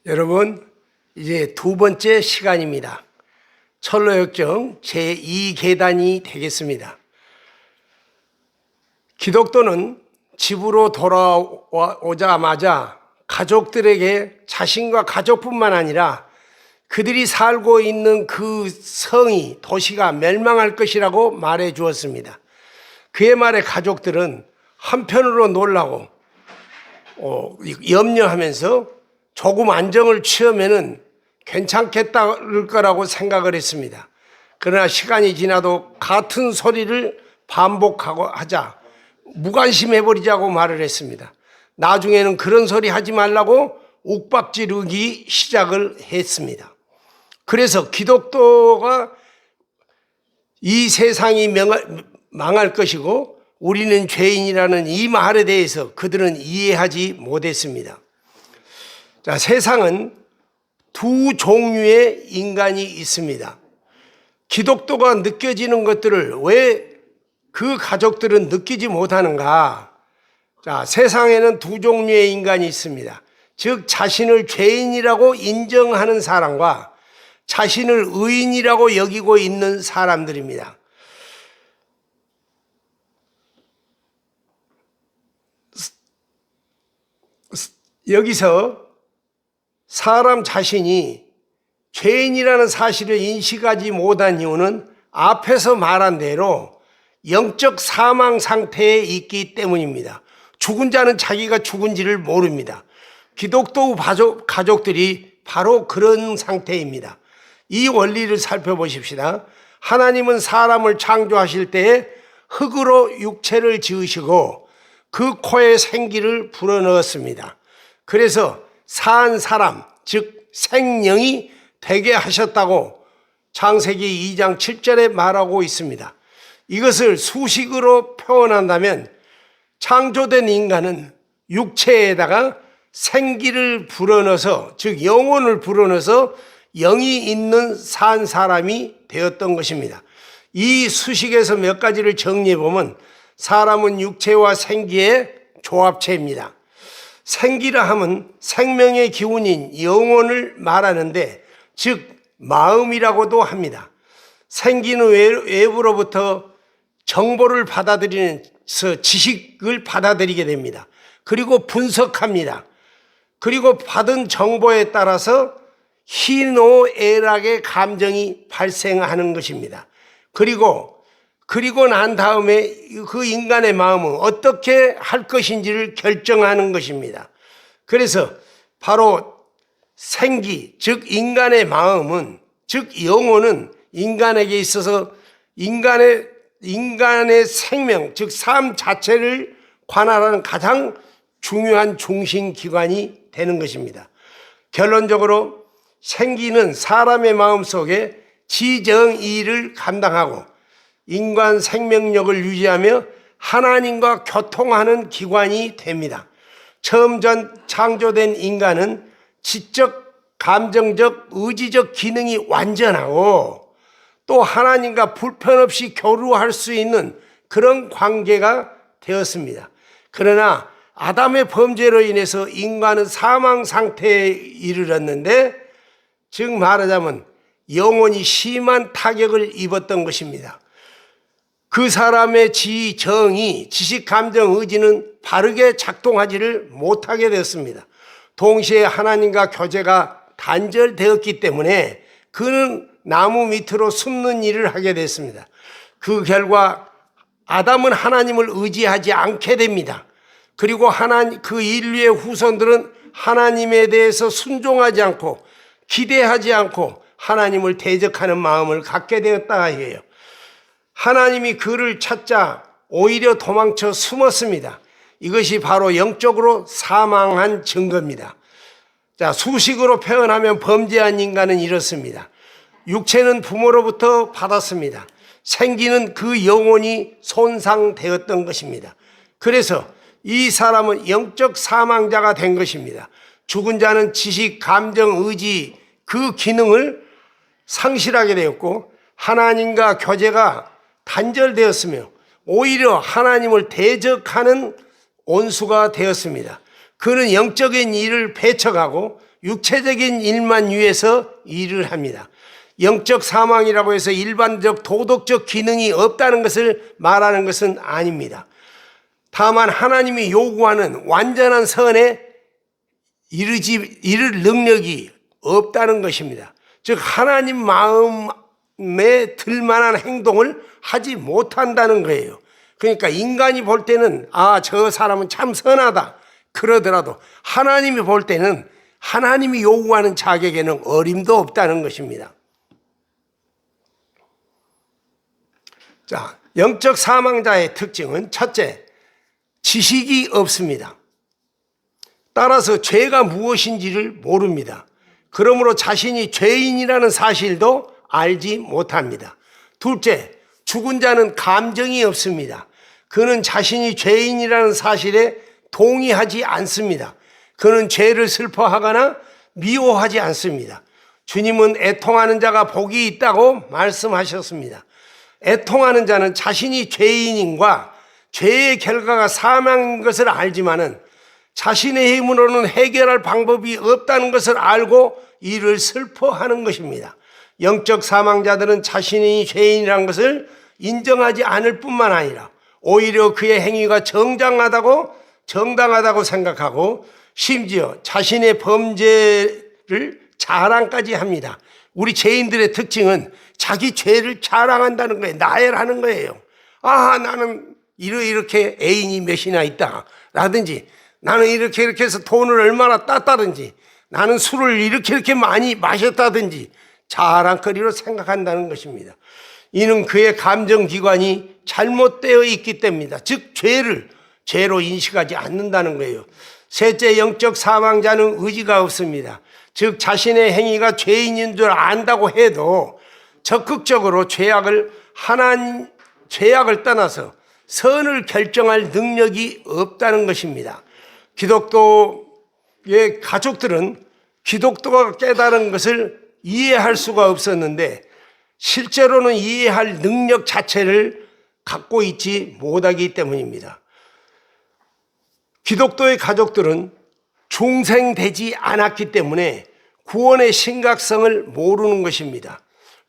여러분, 이제 두 번째 시간입니다. 철로역정 제2계단이 되겠습니다. 기독도는 집으로 돌아오자마자 가족들에게 자신과 가족뿐만 아니라 그들이 살고 있는 그 성이, 도시가 멸망할 것이라고 말해 주었습니다. 그의 말에 가족들은 한편으로 놀라고 염려하면서 조금 안정을 취하면은 괜찮겠다를 거라고 생각을 했습니다. 그러나 시간이 지나도 같은 소리를 반복하고 하자 무관심해버리자고 말을 했습니다. 나중에는 그런 소리 하지 말라고 욱박지르기 시작을 했습니다. 그래서 기독교가 이 세상이 망할 것이고 우리는 죄인이라는 이 말에 대해서 그들은 이해하지 못했습니다. 자, 세상은 두 종류의 인간이 있습니다. 기독교가 느껴지는 것들을 왜 그 가족들은 느끼지 못하는가? 자, 세상에는 두 종류의 인간이 있습니다. 즉, 자신을 죄인이라고 인정하는 사람과 자신을 의인이라고 여기고 있는 사람들입니다. 여기서 사람 자신이 죄인이라는 사실을 인식하지 못한 이유는 앞에서 말한 대로 영적 사망 상태에 있기 때문입니다. 죽은 자는 자기가 죽은지를 모릅니다. 기독교 가족들이 바로 그런 상태입니다. 이 원리를 살펴보십시다. 하나님은 사람을 창조하실 때에 흙으로 육체를 지으시고 그 코에 생기를 불어넣었습니다. 그래서 산 사람, 즉 생명이 되게 하셨다고 창세기 2장 7절에 말하고 있습니다. 이것을 수식으로 표현한다면 창조된 인간은 육체에다가 생기를 불어넣어서, 즉 영혼을 불어넣어서 영이 있는 산 사람이 되었던 것입니다. 이 수식에서 몇 가지를 정리해 보면 사람은 육체와 생기의 조합체입니다. 생기라 하면 생명의 기운인 영혼을 말하는데, 즉 마음이라고도 합니다. 생기는 외부로부터 정보를 받아들이면서 지식을 받아들이게 됩니다. 그리고 분석합니다. 그리고 받은 정보에 따라서 희노애락의 감정이 발생하는 것입니다. 그리고 난 다음에 그 인간의 마음은 어떻게 할 것인지를 결정하는 것입니다. 그래서 바로 생기, 즉 인간의 마음은, 즉 영혼은 인간에게 있어서 인간의 생명, 즉 삶 자체를 관할하는 가장 중요한 중심기관이 되는 것입니다. 결론적으로 생기는 사람의 마음속에 지정의를 감당하고 인간 생명력을 유지하며 하나님과 교통하는 기관이 됩니다. 처음 창조된 인간은 지적, 감정적, 의지적 기능이 완전하고 또 하나님과 불편 없이 교류할 수 있는 그런 관계가 되었습니다. 그러나 아담의 범죄로 인해서 인간은 사망 상태에 이르렀는데, 즉 말하자면 영혼이 심한 타격을 입었던 것입니다. 그 사람의 지정이, 지식, 감정, 의지는 바르게 작동하지를 못하게 되었습니다. 동시에 하나님과 교제가 단절되었기 때문에 그는 나무 밑으로 숨는 일을 하게 됐습니다. 그 결과 아담은 하나님을 의지하지 않게 됩니다. 그리고 그 인류의 후손들은 하나님에 대해서 순종하지 않고 기대하지 않고 하나님을 대적하는 마음을 갖게 되었다 해요. 하나님이 그를 찾자 오히려 도망쳐 숨었습니다. 이것이 바로 영적으로 사망한 증거입니다. 자, 수식으로 표현하면 범죄한 인간은 이렇습니다. 육체는 부모로부터 받았습니다. 생기는 그 영혼이 손상되었던 것입니다. 그래서 이 사람은 영적 사망자가 된 것입니다. 죽은 자는 지식, 감정, 의지 그 기능을 상실하게 되었고 하나님과 교제가 단절되었으며 오히려 하나님을 대적하는 온수가 되었습니다. 그는 영적인 일을 배척하고 육체적인 일만 위해서 일을 합니다. 영적 사망이라고 해서 일반적 도덕적 기능이 없다는 것을 말하는 것은 아닙니다. 다만 하나님이 요구하는 완전한 선에 이를 능력이 없다는 것입니다. 즉 하나님 마음에 들만한 행동을 하지 못한다는 거예요. 그러니까 인간이 볼 때는 저 사람은 참 선하다 그러더라도 하나님이 볼 때는 하나님이 요구하는 자격에는 어림도 없다는 것입니다. 자, 영적 사망자의 특징은 첫째, 지식이 없습니다. 따라서 죄가 무엇인지를 모릅니다. 그러므로 자신이 죄인이라는 사실도 알지 못합니다. 둘째, 죽은 자는 감정이 없습니다. 그는 자신이 죄인이라는 사실에 동의하지 않습니다. 그는 죄를 슬퍼하거나 미워하지 않습니다. 주님은 애통하는 자가 복이 있다고 말씀하셨습니다. 애통하는 자는 자신이 죄인인과 죄의 결과가 사망인 것을 알지만은 자신의 힘으로는 해결할 방법이 없다는 것을 알고 이를 슬퍼하는 것입니다. 영적 사망자들은 자신이 죄인이라는 것을 인정하지 않을 뿐만 아니라 오히려 그의 행위가 정당하다고 생각하고 심지어 자신의 범죄를 자랑까지 합니다. 우리 죄인들의 특징은 자기 죄를 자랑한다는 거예요. 나열하는 거예요. 나는 이렇게 애인이 몇이나 있다 라든지 나는 이렇게 해서 돈을 얼마나 땄다든지 나는 술을 이렇게 많이 마셨다든지 자랑거리로 생각한다는 것입니다. 이는 그의 감정기관이 잘못되어 있기 때문입니다. 즉 죄를 죄로 인식하지 않는다는 거예요. 셋째, 영적 사망자는 의지가 없습니다. 즉 자신의 행위가 죄인인 줄 안다고 해도 적극적으로 죄악을 떠나서 선을 결정할 능력이 없다는 것입니다. 기독교의 가족들은 기독교가 깨달은 것을 이해할 수가 없었는데 실제로는 이해할 능력 자체를 갖고 있지 못하기 때문입니다. 기독교의 가족들은 중생되지 않았기 때문에 구원의 심각성을 모르는 것입니다.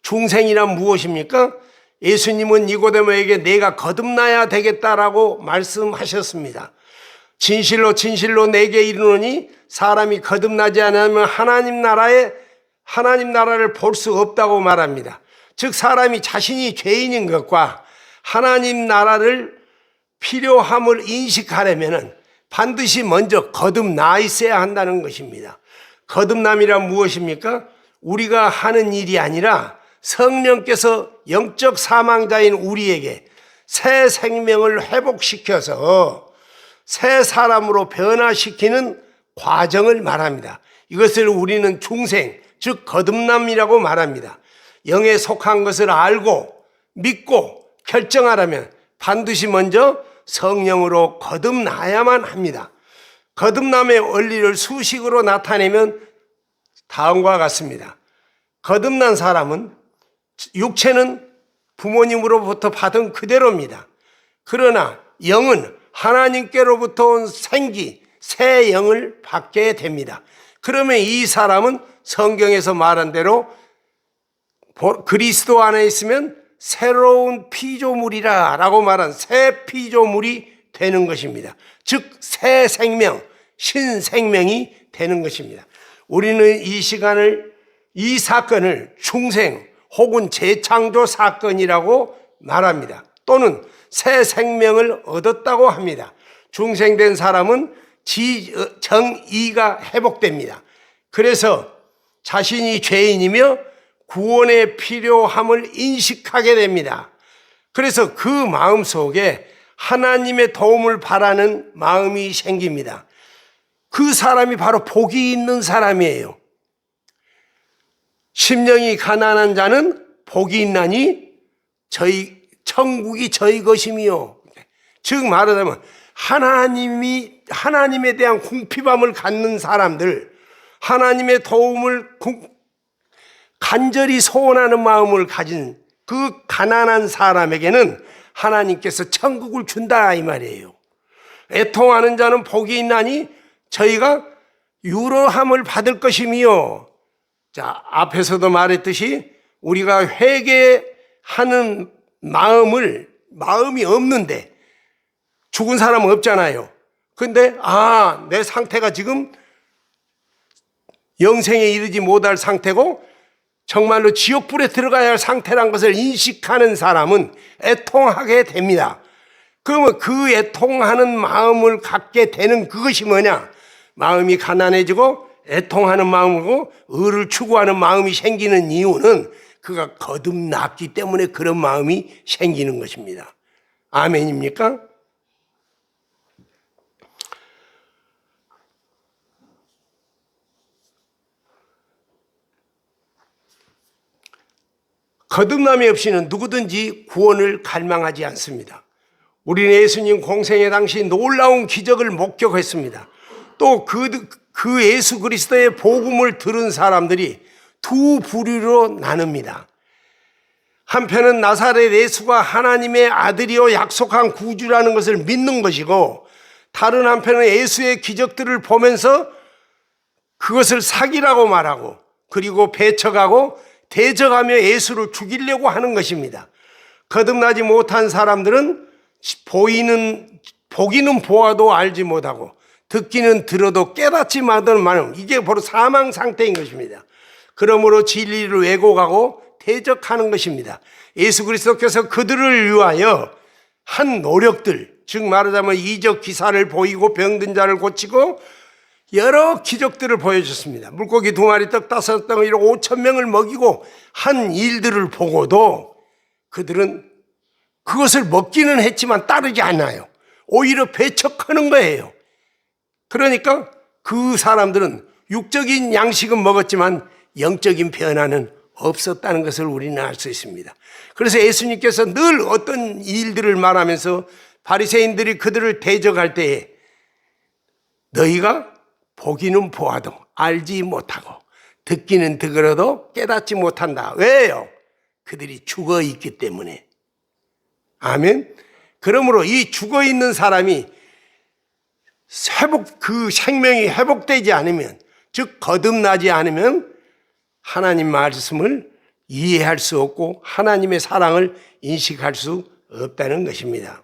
중생이란 무엇입니까? 예수님은 니고데모에게 내가 거듭나야 되겠다라고 말씀하셨습니다. 진실로 진실로 내게 이르노니 사람이 거듭나지 않으면 하나님 나라를 볼 수 없다고 말합니다. 즉 사람이 자신이 죄인인 것과 하나님 나라를 필요함을 인식하려면 반드시 먼저 거듭나 있어야 한다는 것입니다. 거듭남이란 무엇입니까? 우리가 하는 일이 아니라 성령께서 영적 사망자인 우리에게 새 생명을 회복시켜서 새 사람으로 변화시키는 과정을 말합니다. 이것을 우리는 중생, 즉 거듭남이라고 말합니다. 영에 속한 것을 알고 믿고 결정하려면 반드시 먼저 성령으로 거듭나야만 합니다. 거듭남의 원리를 수식으로 나타내면 다음과 같습니다. 거듭난 사람은 육체는 부모님으로부터 받은 그대로입니다. 그러나 영은 하나님께로부터 온 생기, 새 영을 받게 됩니다. 그러면 이 사람은 성경에서 말한 대로 그리스도 안에 있으면 새로운 피조물이라 라고 말한 새 피조물이 되는 것입니다. 즉 새 생명, 신생명이 되는 것입니다. 우리는 이 사건을 중생 혹은 재창조 사건이라고 말합니다. 또는 새 생명을 얻었다고 합니다. 중생된 사람은 정의가 회복됩니다. 그래서 자신이 죄인이며 구원의 필요함을 인식하게 됩니다. 그래서 그 마음 속에 하나님의 도움을 바라는 마음이 생깁니다. 그 사람이 바로 복이 있는 사람이에요. 심령이 가난한 자는 복이 있나니 천국이 저희 것이며, 즉 말하자면 하나님에 대한 궁핍함을 갖는 사람들, 하나님의 도움을 간절히 소원하는 마음을 가진 그 가난한 사람에게는 하나님께서 천국을 준다 이 말이에요. 애통하는 자는 복이 있나니 저희가 유로함을 받을 것이며, 자, 앞에서도 말했듯이 우리가 회개하는 마음이 없는데, 죽은 사람은 없잖아요. 근데 내 상태가 지금 영생에 이르지 못할 상태고 정말로 지옥불에 들어가야 할 상태란 것을 인식하는 사람은 애통하게 됩니다. 그러면 그 애통하는 마음을 갖게 되는 그것이 뭐냐? 마음이 가난해지고 애통하는 마음이고 의를 추구하는 마음이 생기는 이유는 그가 거듭났기 때문에 그런 마음이 생기는 것입니다. 아멘입니까? 거듭남이 없이는 누구든지 구원을 갈망하지 않습니다. 우리는 예수님 공생애 당시 놀라운 기적을 목격했습니다. 또 그 예수 그리스도의 복음을 들은 사람들이 두 부류로 나눕니다. 한편은 나사렛 예수가 하나님의 아들이요 약속한 구주라는 것을 믿는 것이고, 다른 한편은 예수의 기적들을 보면서 그것을 사기라고 말하고 그리고 배척하고 대적하며 예수를 죽이려고 하는 것입니다. 거듭나지 못한 사람들은 보기는 보아도 알지 못하고 듣기는 들어도 깨닫지 못하는 마음, 이게 바로 사망 상태인 것입니다. 그러므로 진리를 왜곡하고 대적하는 것입니다. 예수 그리스도께서 그들을 위하여 한 노력들, 즉 말하자면 이적 기사를 보이고 병든 자를 고치고 여러 기적들을 보여줬습니다. 물고기 2마리 떡 5덩이로 5,000명을 먹이고 한 일들을 보고도 그들은 그것을 먹기는 했지만 따르지 않아요. 오히려 배척하는 거예요. 그러니까 그 사람들은 육적인 양식은 먹었지만 영적인 변화는 없었다는 것을 우리는 알 수 있습니다. 그래서 예수님께서 늘 어떤 일들을 말하면서 바리새인들이 그들을 대적할 때에 너희가 보기는 보아도 알지 못하고 듣기는 들어도 깨닫지 못한다. 왜요? 그들이 죽어 있기 때문에. 아멘. 그러므로 이 죽어 있는 사람이 그 생명이 회복되지 않으면, 즉 거듭나지 않으면 하나님 말씀을 이해할 수 없고 하나님의 사랑을 인식할 수 없다는 것입니다.